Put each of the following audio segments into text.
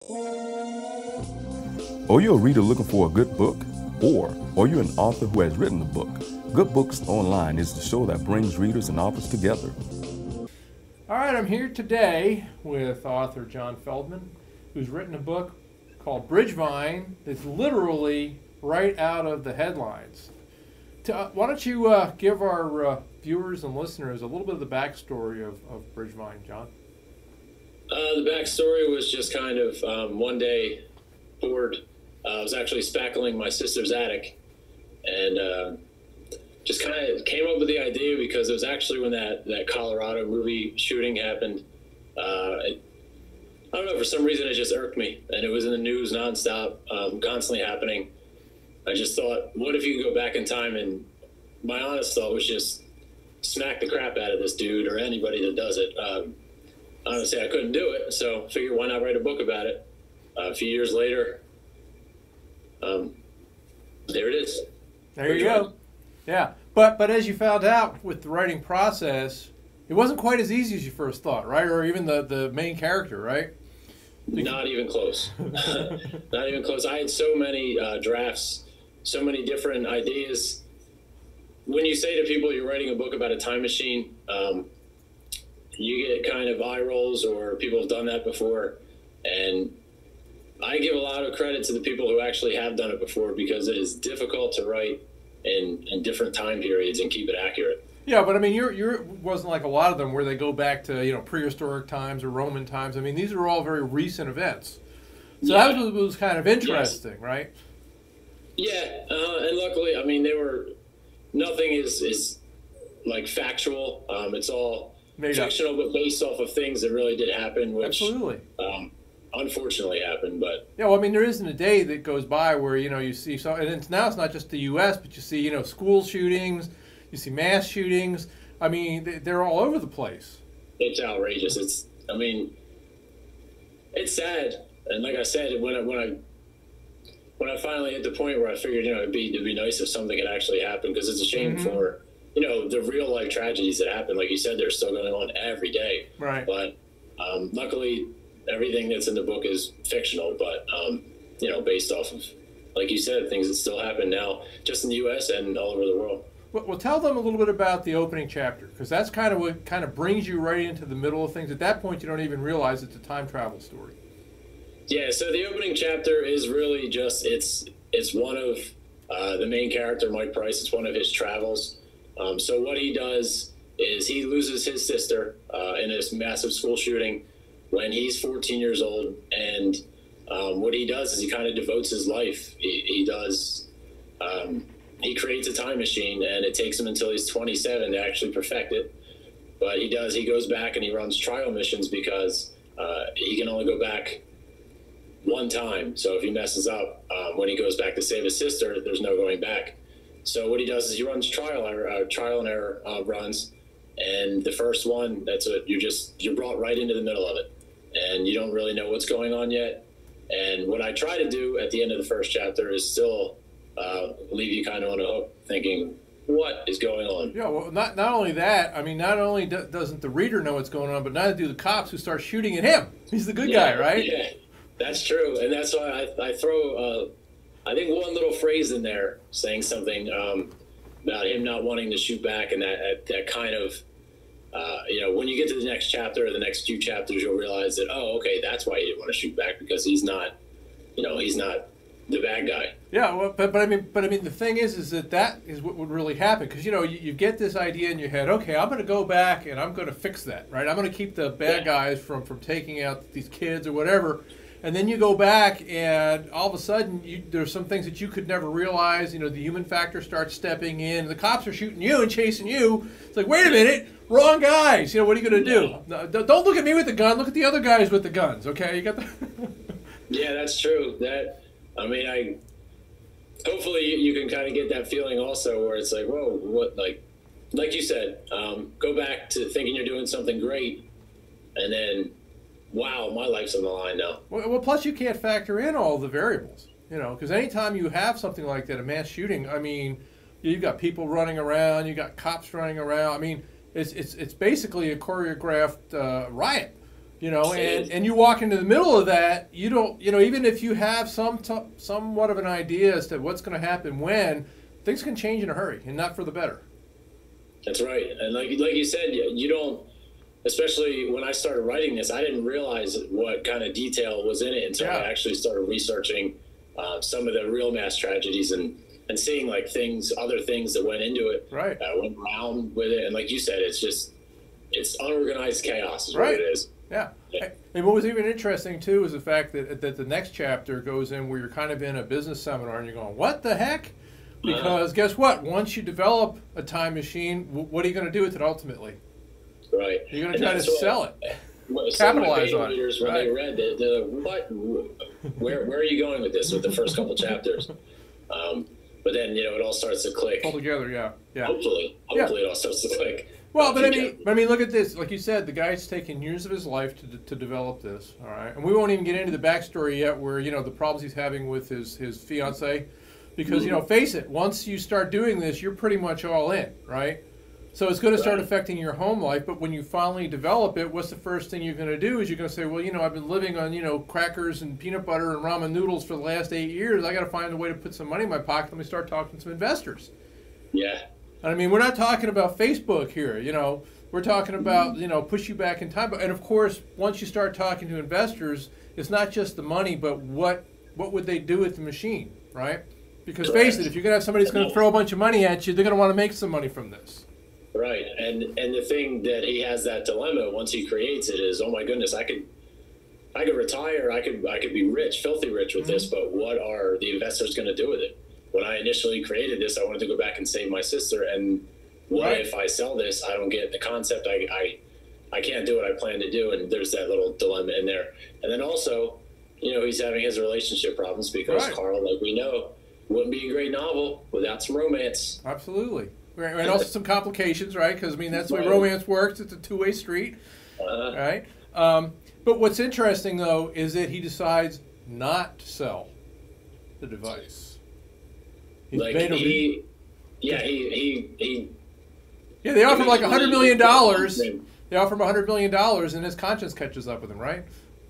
Are you a reader looking for a good book? Or are you an author who has written a book? Good Books Online is the show that brings readers and authors together. All right, I'm here today with author John Feldman, who's written a book called Bridgevine that's literally right out of the headlines. Why don't you give our viewers and listeners a little bit of the backstory of Bridgevine, John? The backstory was just kind of one day bored. I was actually spackling my sister's attic and just kind of came up with the idea because it was actually when that Colorado movie shooting happened. I don't know, for some reason it just irked me, and it was in the news nonstop, constantly happening. I just thought, what if you could go back in time? And my honest thought was just smack the crap out of this dude or anybody that does it. Honestly, I couldn't do it, so I figured why not write a book about it. A few years later, there it is. There you go. Yeah, but as you found out with the writing process, it wasn't quite as easy as you first thought, right? Or even the main character, right? Not even close. Not even close. I had so many drafts, so many different ideas. When you say to people you're writing a book about a time machine, you get kind of eye rolls, or people have done that before. And I give a lot of credit to the people who actually have done it before, because it is difficult to write in different time periods and keep it accurate. Yeah, but I mean, you're wasn't like a lot of them where they go back to prehistoric times or Roman times. I mean, these are all very recent events, so yeah. That was kind of interesting, yes. Right? Yeah, and luckily, I mean, nothing is like factual. It's all made fictional, up, but based off of things that really did happen, which absolutely, unfortunately happened. But yeah, well, I mean, there isn't a day that goes by where you see so, and now it's not just the U.S., but you see school shootings. You see mass shootings. I mean, they're all over the place. It's outrageous. I mean, it's sad. And like I said, when I finally hit the point where I figured, it'd be nice if something had actually happened, because it's a shame for, the real life tragedies that happen. Like you said, they're still going on every day. Right. But luckily, everything that's in the book is fictional, but, based off of, like you said, things that still happen now, just in the U.S. and all over the world. Well, tell them a little bit about the opening chapter, because that's kind of what kind of brings you right into the middle of things. At that point, you don't even realize it's a time travel story. Yeah, so the opening chapter is really just, it's one of the main character, Mike Price. It's one of his travels. So what he does is he loses his sister in this massive school shooting when he's 14 years old. And what he does is he kind of devotes his life. He creates a time machine, and it takes him until he's 27 to actually perfect it. But he goes back and he runs trial missions, because he can only go back one time. So if he messes up, when he goes back to save his sister, there's no going back. So what he does is he runs trial and error runs. And the first one, you're brought right into the middle of it. And you don't really know what's going on yet. And what I try to do at the end of the first chapter is still leave you kind of on a hook, thinking, what is going on? Yeah, well, not only that, I mean, not only doesn't the reader know what's going on, but neither do the cops who start shooting at him. He's the good guy, right? Yeah, that's true. And that's why I throw, I think, one little phrase in there saying something about him not wanting to shoot back, and that kind of, when you get to the next chapter or the next few chapters, you'll realize that, oh, okay, that's why he didn't want to shoot back, because he's not the bad guy. Yeah, well, but I mean, the thing is that is what would really happen, because you get this idea in your head. Okay, I'm going to go back and I'm going to fix that, right? I'm going to keep the bad guys from taking out these kids or whatever. And then you go back, and all of a sudden, there's some things that you could never realize. The human factor starts stepping in. The cops are shooting you and chasing you. It's like, wait a minute, wrong guys. What are you going to do? No, don't look at me with the gun. Look at the other guys with the guns. Okay, you got the. Yeah, that's true. Hopefully you can kind of get that feeling also, where it's like, whoa, what, like you said, go back to thinking you're doing something great, and then, wow, my life's on the line now. Well, plus you can't factor in all the variables, because anytime you have something like that, a mass shooting, I mean, you've got people running around, you got cops running around. I mean, it's basically a choreographed riot. You know, and you walk into the middle of that, you don't, you know, even if you have somewhat of an idea as to what's going to happen when, things can change in a hurry, and not for the better. That's right. And like you said, you don't, especially when I started writing this, I didn't realize what kind of detail was in it until I actually started researching some of the real mass tragedies and seeing like other things that went into it, right? Went around with it. And like you said, it's unorganized chaos is what it is. Yeah. And what was even interesting too is the fact that the next chapter goes in where you're kind of in a business seminar and you're going, what the heck? Because guess what? Once you develop a time machine, what are you going to do with it ultimately? Right. You're going to try to sell it. Capitalize on it. When they read it, they're like, what? Where are you going with this with the first couple chapters? But then, you know, it all starts to click. All together, yeah. Hopefully it all starts to click. Well, but I mean, look at this. Like you said, the guy's taken years of his life to develop this, all right? And we won't even get into the backstory yet where, you know, the problems he's having with his fiancée. Because, you know, face it, once you start doing this, you're pretty much all in, right? So it's going to start affecting your home life, but when you finally develop it, what's the first thing you're going to do is you're going to say, well, you know, I've been living on, you know, crackers and peanut butter and ramen noodles for the last 8 years. I got to find a way to put some money in my pocket. Let me start talking to some investors. Yeah. I mean, we're not talking about Facebook here, you know. We're talking about, you know, push you back in time. And, of course, once you start talking to investors, it's not just the money, but what would they do with the machine, right? Because face it, if you're going to have somebody that's going to throw a bunch of money at you, they're going to want to make some money from this. Right. And the thing that he has that dilemma once he creates it is, oh my goodness, I could retire, I could be rich, filthy rich with this, but what are the investors going to do with it? When I initially created this, I wanted to go back and save my sister, and what if I sell this? I don't get the concept. I can't do what I plan to do, and there's that little dilemma in there. And then also, you know, he's having his relationship problems because Carl, like we know, wouldn't be a great novel without some romance. Absolutely. And also some complications, right? Because, I mean, that's the way romance works. It's a two-way street, right? But what's interesting, though, is that he decides not to sell the device. Yeah, they offer him like $100 million. They offer him $100 million, and his conscience catches up with him, right?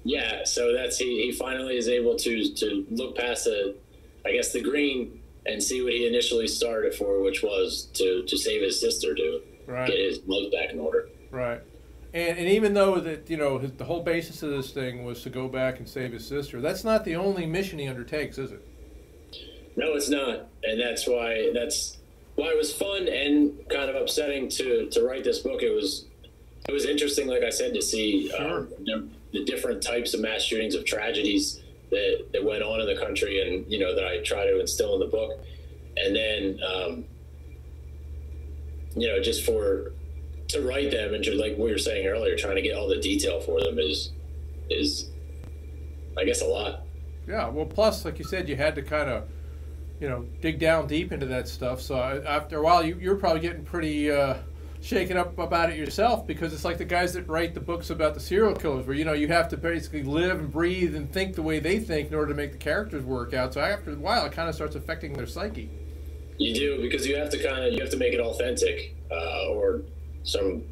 Yeah, so that's he finally is able to look past the green and see what he initially started for, which was to save his sister, to get his life back in order. Right. And even though that, you know, the whole basis of this thing was to go back and save his sister, that's not the only mission he undertakes, is it? No, it's not. And that's why it was fun and kind of upsetting to write this book. It was interesting, like I said, to see the different types of mass shootings, of tragedies that went on in the country, and, you know, that I try to instill in the book. And then, you know, just to write them, and like we were saying earlier, trying to get all the detail for them is I guess a lot. Yeah, well, plus, like you said, you had to kind of, you know, dig down deep into that stuff. So after a while, you're probably getting pretty shaken up about it yourself, because it's like the guys that write the books about the serial killers, where, you know, you have to basically live and breathe and think the way they think in order to make the characters work out. So after a while, it kind of starts affecting their psyche. You do, because you have to make it authentic, or some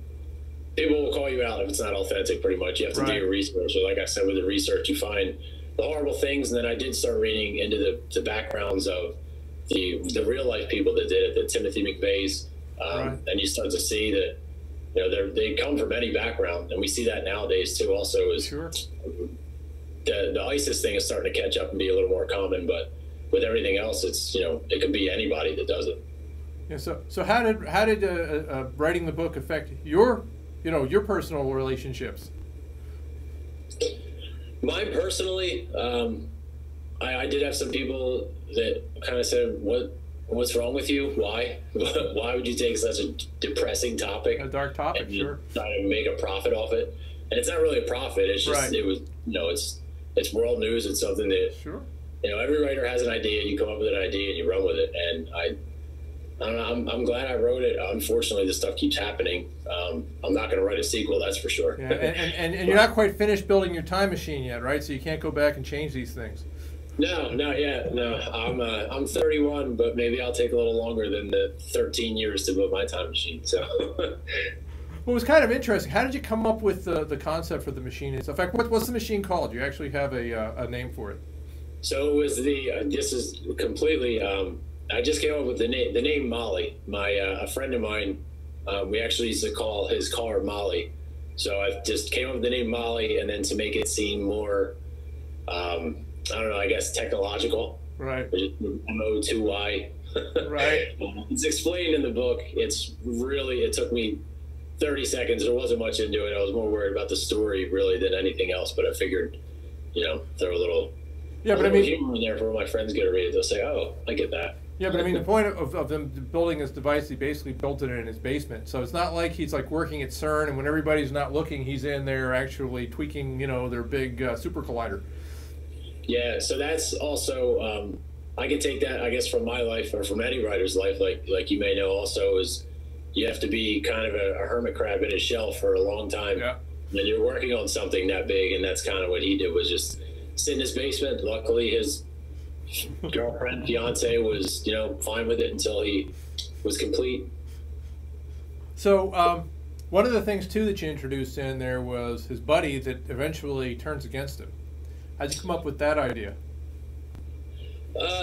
people will call you out if it's not authentic. Pretty much, you have to do your research. So, like I said, with the research, you find the horrible things, and then I did start reading into the backgrounds of the real life people that did it, the Timothy McVeighs. And you start to see that, you know, they come from any background, and we see that nowadays too. Also, is the ISIS thing is starting to catch up and be a little more common, but with everything else, it's, you know, it could be anybody that does it. Yeah. So how did writing the book affect your personal relationships? Mine personally, I did have some people that kind of said, What's wrong with you? Why? Why would you take such a depressing topic? A dark topic, and try to make a profit off it? And it's not really a profit. It's just it was, you know, it's world news. It's something that you know, every writer has an idea. You come up with an idea and you run with it. And I don't know. I'm glad I wrote it. Unfortunately, this stuff keeps happening. I'm not going to write a sequel. That's for sure. Yeah, and you're not quite finished building your time machine yet, right? So you can't go back and change these things. No, not yet. No, I'm 31, but maybe I'll take a little longer than the 13 years to build my time machine. So, Well, it was kind of interesting. How did you come up with the concept for the machine and stuff? In fact, what's the machine called? You actually have a name for it. So it was this is completely, I just came up with the name Molly. A friend of mine, we actually used to call his car Molly. So I just came up with the name Molly, and then to make it seem more, I don't know, I guess technological. Right. MO2Y. Right. It's explained in the book. It took me 30 seconds. There wasn't much into it. I was more worried about the story really than anything else, but I figured, throw a little humor in there for when my friends get to read it. They'll say, oh, I get that. Yeah, but I mean, the point of them building this device, he basically built it in his basement. So it's not like he's like working at CERN, and when everybody's not looking, he's in there actually tweaking, their big super collider. Yeah, so that's also, I can take that, I guess, from my life or from any writer's life, like you may know also, is you have to be kind of a hermit crab in his shell for a long time. Yeah. And you're working on something that big, and that's kind of what he did, was just sit in his basement. Luckily, his girlfriend, fiance was, fine with it until he was complete. So one of the things, too, that you introduced in there was his buddy that eventually turns against him. How'd you come up with that idea?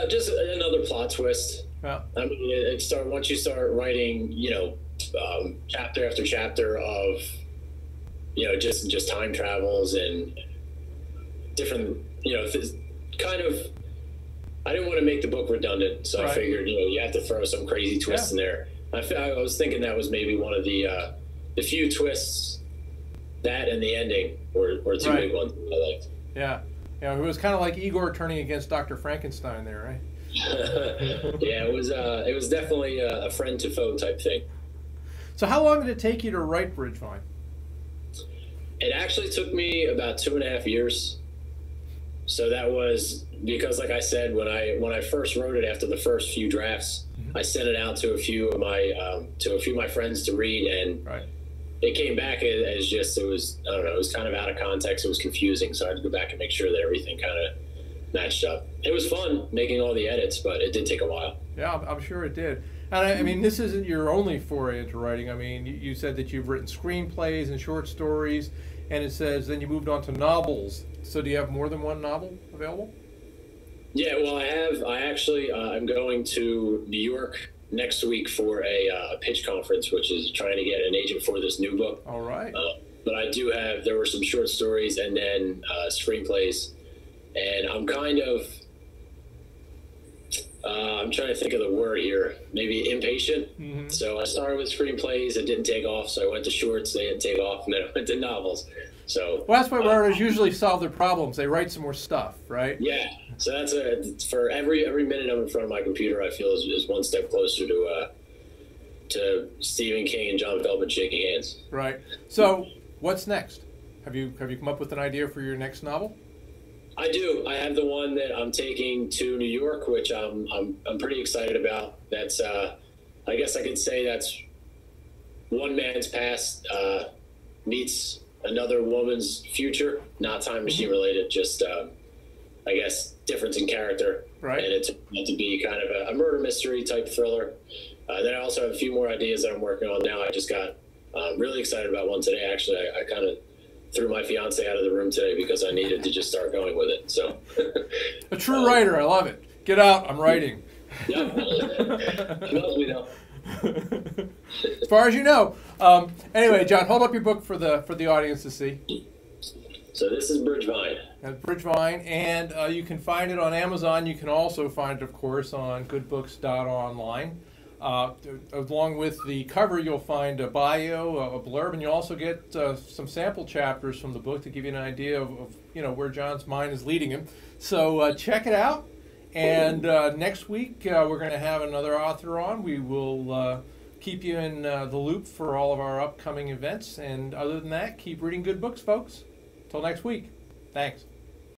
Just another plot twist. Yeah. I mean, once you start writing, chapter after chapter of, just time travels and different, kind of. I didn't want to make the book redundant, so I figured, you have to throw some crazy twists in there. I was thinking that was maybe one of the few twists, that and the ending were two big ones I liked. Yeah. Yeah, it was kind of like Igor turning against Dr. Frankenstein there, right? Yeah, it was definitely a friend to foe type thing. So how long did it take you to write Bridgevine? It actually took me about 2.5 years. So that was because, like I said, when I first wrote it after the first few drafts, I sent it out to a few of my friends to read, and it came back as just, it was kind of out of context. It was confusing, so I had to go back and make sure that everything kind of matched up. It was fun making all the edits, but it did take a while. Yeah, I'm sure it did. And I mean, this isn't your only foray into writing. I mean, you said that you've written screenplays and short stories, and it says then you moved on to novels. So do you have more than one novel available? Yeah, well, I'm going to New York next week for a pitch conference, which is trying to get an agent for this new book. All right. But there were some short stories and then screenplays, and I'm kind of, I'm trying to think of the word here, maybe impatient. Mm-hmm. So I started with screenplays, it didn't take off, so I went to shorts, they didn't take off, and then I went to novels. So, well, that's why writers usually solve their problems. They write some more stuff, right? Yeah. So that's for every minute I'm in front of my computer, I feel is one step closer to Stephen King and John Feldman shaking hands. Right. So what's next? Have you come up with an idea for your next novel? I do. I have the one that I'm taking to New York, which I'm pretty excited about. That's I guess I could say that's one man's past meets another woman's future, not time machine related, just I guess difference in character. Right. And it's meant to be kind of a murder mystery type thriller. Then I also have a few more ideas that I'm working on now. I just got really excited about one today. Actually, I kind of threw my fiance out of the room today because I needed to just start going with it. So a true writer, I love it. Get out, I'm writing. Yeah. She loves me now. As far as you know. Anyway, John, hold up your book for the audience to see. So this is Bridgevine. Bridgevine, and you can find it on Amazon. You can also find it, of course, on goodbooks.online. Along with the cover, you'll find a bio, a blurb, and you'll also get some sample chapters from the book to give you an idea of where John's mind is leading him. So check it out. And next week, we're going to have another author on. We will keep you in the loop for all of our upcoming events. And other than that, keep reading good books, folks. Till next week. Thanks.